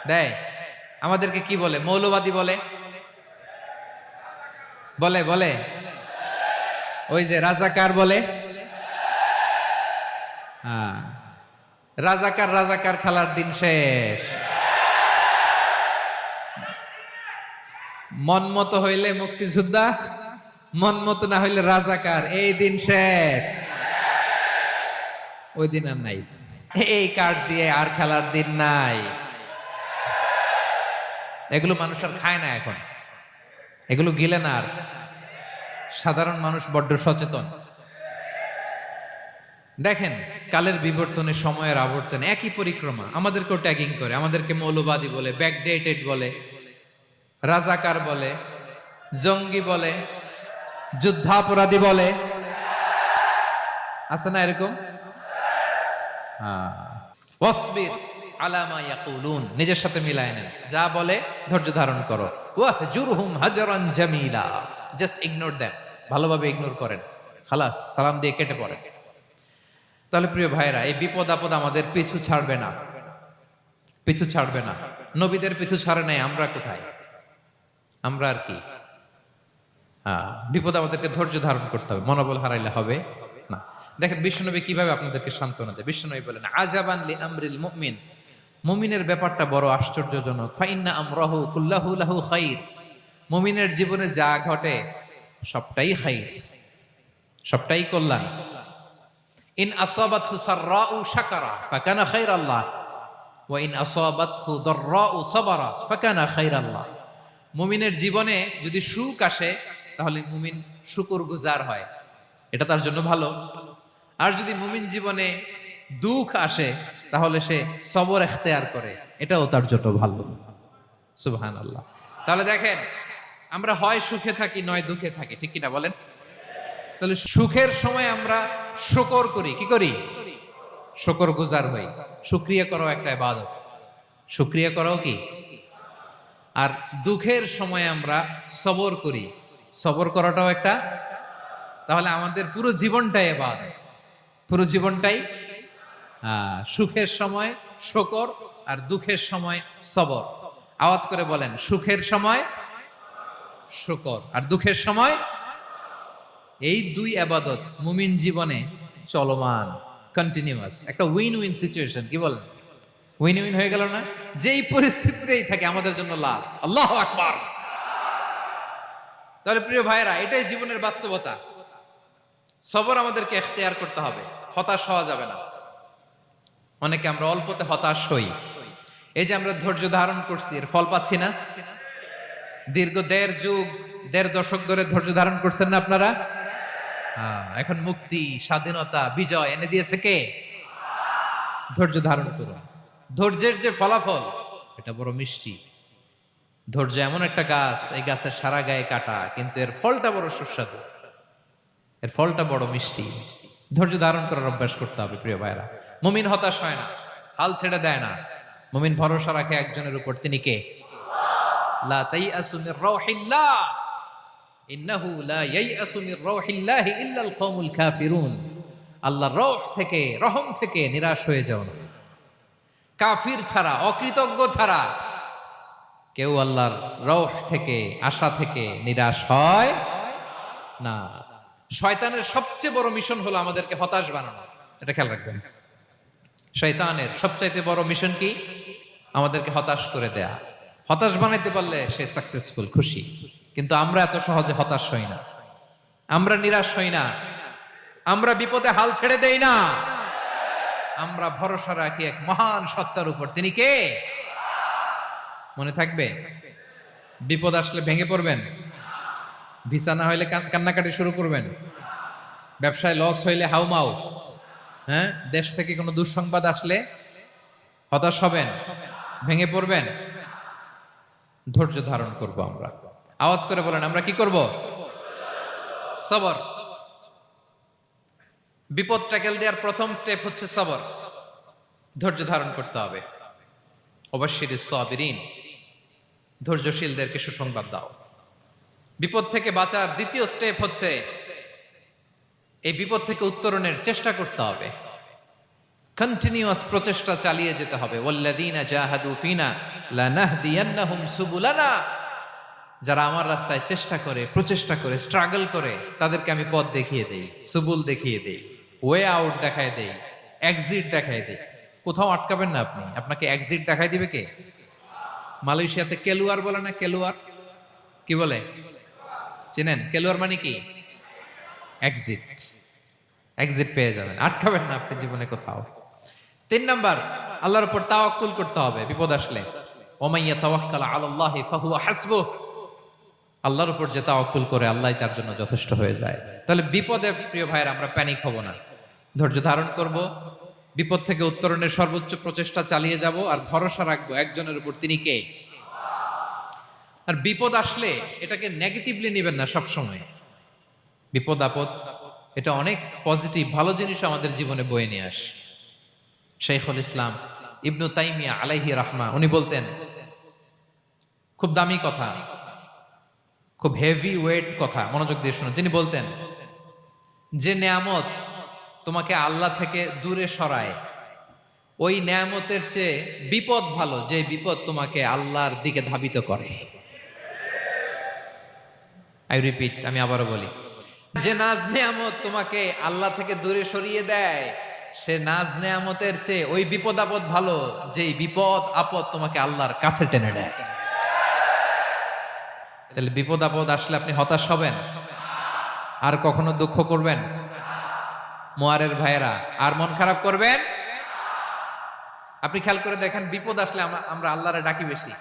দেয়? আমাদেরকে কি বলে? মৌলবাদী বলে। বলে বলে ওই যে রাজাকার বলে। হ্যাঁ, রাজাকার রাজাকার খেলার দিন শেষ। মন মতো হইলে মুক্তিযোদ্ধা, মন মতো না হইলে রাজাকার, এই দিন শেষ। ওই দিন আর নাই, এই কার্ড দিয়ে আর খেলার দিন নাই। এগুলো মানুষ আর খায় না এখন, এগুলো গিলে না আর। সাধারণ মানুষ বড্ড সচেতন। দেখেন, কালের বিবর্তনে, সময়ের আবর্তনে একই পরিক্রমা আমাদেরকেও ট্যাগিং করে। আমাদেরকে মৌলবাদী বলে, ব্যাকডেটেড বলে, রাজাকার বলে, জঙ্গি বলে, যুদ্ধাপরাধী বলে। আছে না এরকম? ওয়াসবির আলা মা ইয়াকুলুন, নিজের সাথে মিলায় নেন। যা বলে ধৈর্য ধারণ করো। ওয়াহজুরহুম হাজরান জামিলা, জাস্ট ইগনোর দেম, ভালোভাবে ইগনোর করেন, খালাস, সালাম দিয়ে কেটে পড়েন। তাহলে প্রিয় ভাইরা, এই বিপদ আপদ আমাদের পিছু ছাড়বে না, পিছু ছাড়বে না। নবীদের পিছু ছাড়ে নাই, আমরা কোথায়? আমরা আর কি? বিপদ আমাদেরকে ধৈর্য ধারণ করতে হবে, মনোবল হারাইলে হবে না। দেখেন বিশ্বনবী কিভাবে আপনাদেরকে সান্ত্বনা দেয়। বিশ্বনবী বলেন, আজাবান লি আমরিল মুমিন, মুমিনের ব্যাপারটা বড় আশ্চর্যজনক। ফাইন্না আমরাহু কুল্লাহু লাহু খাইর, মুমিনের জীবনে যা ঘটে সবটাই খাইর, সবটাই কল্যাণ। ইন আসাবাতহু সাররাউ শাকারা ফাকানা খাইরাল্লাহ ওয়া ইন আসাবাতহু দাররাউ সাবারা ফাকানা খাইরাল্লাহ। মুমিনের জীবনে যদি সুখ আসে তাহলে মুমিন শুকরগুজার হয়, এটা তার জন্য ভালো। আর যদি মুমিন জীবনে দুঃখ আসে তাহলে সে সবর ইখতিয়ার করে, এটাও তার জন্য ভালো। সুবহানাল্লাহ। তাহলে দেখেন, আমরা হয় সুখে থাকি নয় দুঃখে থাকি, ঠিক কিনা বলেন? তাহলে সুখের সময় আমরা শুকর করি, কি করি? শুকরগুজার হই। শুকরিয়া করাও একটা ইবাদত, শুকরিয়া করাও কি? আর দুঃখের সময় আমরা সবর করি, সবর করাটাও একটা। তাহলে আমাদের পুরো জীবনটাই ইবাদত, পুরো জীবনটাই সুখের সময় শুকর আর দুঃখের সময় সবর। আওয়াজ করে বলেন, সুখের সময় শুকর আর দুঃখের সময়। এই দুই ইবাদত মুমিন জীবনে চলমান, কন্টিনিউয়াস, একটা উইন উইন সিচুয়েশন। কি বলেন? উইন উইন হয়ে গেল না? যেই পরিস্থিতিতেই থাকে আমাদের জন্য লাভ। আল্লাহু আকবার। তাহলে প্রিয় ভাইরা, এটাই জীবনের বাস্তবতা। সবর আমাদেরকে ইখতিয়ার করতে হবে, হতাশ হওয়া যাবে না। অনেকে আমরা অল্পতে হতাশ হই। এই যে আমরা ধৈর্য ধারণ করছি, এর ফল পাচ্ছি না। দীর্ঘ দেড় দশক ধরে ধৈর্য ধারণ করছেন না আপনারা? এখন মুক্তি, স্বাধীনতা, বিজয় এনে দিয়েছে কে? ধৈর্য ধারণ করুন। ধৈর্যের যে ফলাফল, এটা বড় মিষ্টি। ধৈর্য এমন একটা গাছ, এই গাছের সারা গায়ে কাটা, কিন্তু এর ফলটা বড় সুস্বাদু, এর ফলটা বড় মিষ্টি। ধৈর্য ধারণ করার অভ্যাস করতে হবে প্রিয় ভাইরা। মুমিন হতাশ হয় না, হাল ছেড়ে দেয় না। মুমিন ভরসা রাখে একজনের উপর, তিনি কে? লা তাইয়াসু মির রাউহিল্লাহ ইন্নাহু লা ইয়াইয়াসু মির রাউহিল্লাহি ইল্লাল কওমুল কাফিরুন। আল্লাহর রহ থেকে, রহম থেকে নিরাশ হয়ে যাও না। কাফির ছাড়া, অকৃতজ্ঞ ছাড়া কেউ আল্লাহর রহ থেকে, আশা থেকে নিরাশ হয় না। শয়তানের সবচেয়ে বড় মিশন হলো আমাদেরকে হতাশ বানানো, এটা খেয়াল রাখবেন। শয়তানের সবচাইতে বড় মিশন কি? আমাদেরকে হতাশ করে দেয়া। হতাশ বানাইতে পারলে সে সাকসেসফুল, খুশি। কিন্তু আমরা এত সহজে হতাশ হই না, আমরা নিরাশ হই না, আমরা বিপদে হাল ছেড়ে দেই না। আমরা ভরসা রাখি এক মহান সত্তার উপর, তিনি কে? মনে থাকবে? বিপদ আসলে ভেঙে পড়বেন, ভিসা না হইলে কান্নাকাটি শুরু করবেন, ব্যবসায় লস হইলে হাউমাউ, দেশ থেকে কোনো দুঃসংবাদ আসলে হতাশ হবেন, ভেঙে পড়বেন। ধৈর্য ধারণ করব আমরা। আওয়াজ করে বলেন, আমরা কি করব? সবর। বিপদ ট্যাকেল দেওয়ার প্রথম স্টেপ হচ্ছে সবর, ধৈর্য ধারণ করতে হবে। অবশ্যই সাবিরিন, ধৈর্যশীলদেরকে সুসংবাদ দাও। বিপদ থেকে বাঁচার দ্বিতীয় স্টেপ হচ্ছে এই বিপদ থেকে উত্তরণের চেষ্টা করতে হবে। কন্টিনিউয়াস প্রচেষ্টা চালিয়ে যেতে হবে। ওয়াল্লাযীনা জাহাদু ফিনা লানাহদিয়ান্নাহুম সুবুলানা, যারা আমার রাস্তায় চেষ্টা করে, প্রচেষ্টা করে, স্ট্রাগল করে, তাদেরকে আমি পথ দেখিয়ে দেই, সুবুল দেখিয়ে দেই, ওয়ে আউট দেখায় দেই, এক্সিট দেখায় দেই। কোথাও আটকাবেন না আপনি, আপনাকে এক্সিট দেখায় দিবে কে? মালয়েশিয়াতে কেলুয়ার বলে না, কেলুয়ার কি বলে চেনেন? কেলুয়ার মানে কি? এক্সিট। এক্সিট পেয়ে যাবেন, আটকাবেন না আপনি জীবনে কোথাও। 3 নাম্বার, আল্লাহর উপর তাওয়াক্কুল করতে হবে বিপদ আসলে। ওমাইয়া তাওয়াক্কাল আলাল্লাহি ফাহুয়া হাসবুহ, আল্লাহর উপর যে তাওয়াক্কুল করে আল্লাহই তার জন্য যথেষ্ট হয়ে যায়। তাহলে বিপদে প্রিয় ভাইয়ের আমরা প্যানিক হব না, ধৈর্য ধারণ করব, বিপদ থেকে উত্তরণের সর্বোচ্চ প্রচেষ্টা চালিয়ে যাব, আর ভরসা রাখবো একজনের উপর, তিনি কে? আর বিপদ আসলে এটাকে নেগেটিভলি নেবেন না সব সময়। বিপদ আপদ এটা অনেক পজিটিভ ভালো জিনিস আমাদের জীবনে বয়ে নিয়ে আসে। শাইখুল ইসলাম ইবনু তাইমিয়া আলাইহি রাহমা উনি বলতেন, খুব দামি কথা, খুব হেভি ওয়েট কথা, মনোযোগ দিয়ে শুনুন। তিনি বলতেন, যে নেয়ামত তোমাকে আল্লাহ থেকে দূরে সরায়, ওই নেয়ামতের চেয়ে বিপদ ভালো, যে বিপদ তোমাকে আল্লাহর দিকে ধাবিত করে। আই রিপিট, আমি আবারও বলি, যে নাজ নেয়ামত তোমাকে আল্লাহ থেকে দূরে সরিয়ে দেয়, সে নাজ নেয়ামতের চেয়ে ওই বিপদ আপদ ভালো, যেই বিপদ আপদ তোমাকে আল্লাহর কাছে টেনে দেয়। তাহলে বিপদ আপদ আসলে আপনি হতাশ হবেন? আর কখনো দুঃখ করবেন? মোয়ারের ভাইয়েরা, আর মন খারাপ করবেন? আপনি খেয়াল করে দেখেন, বিপদ আসলে আমরা আল্লাহরে ডাকি বেশি।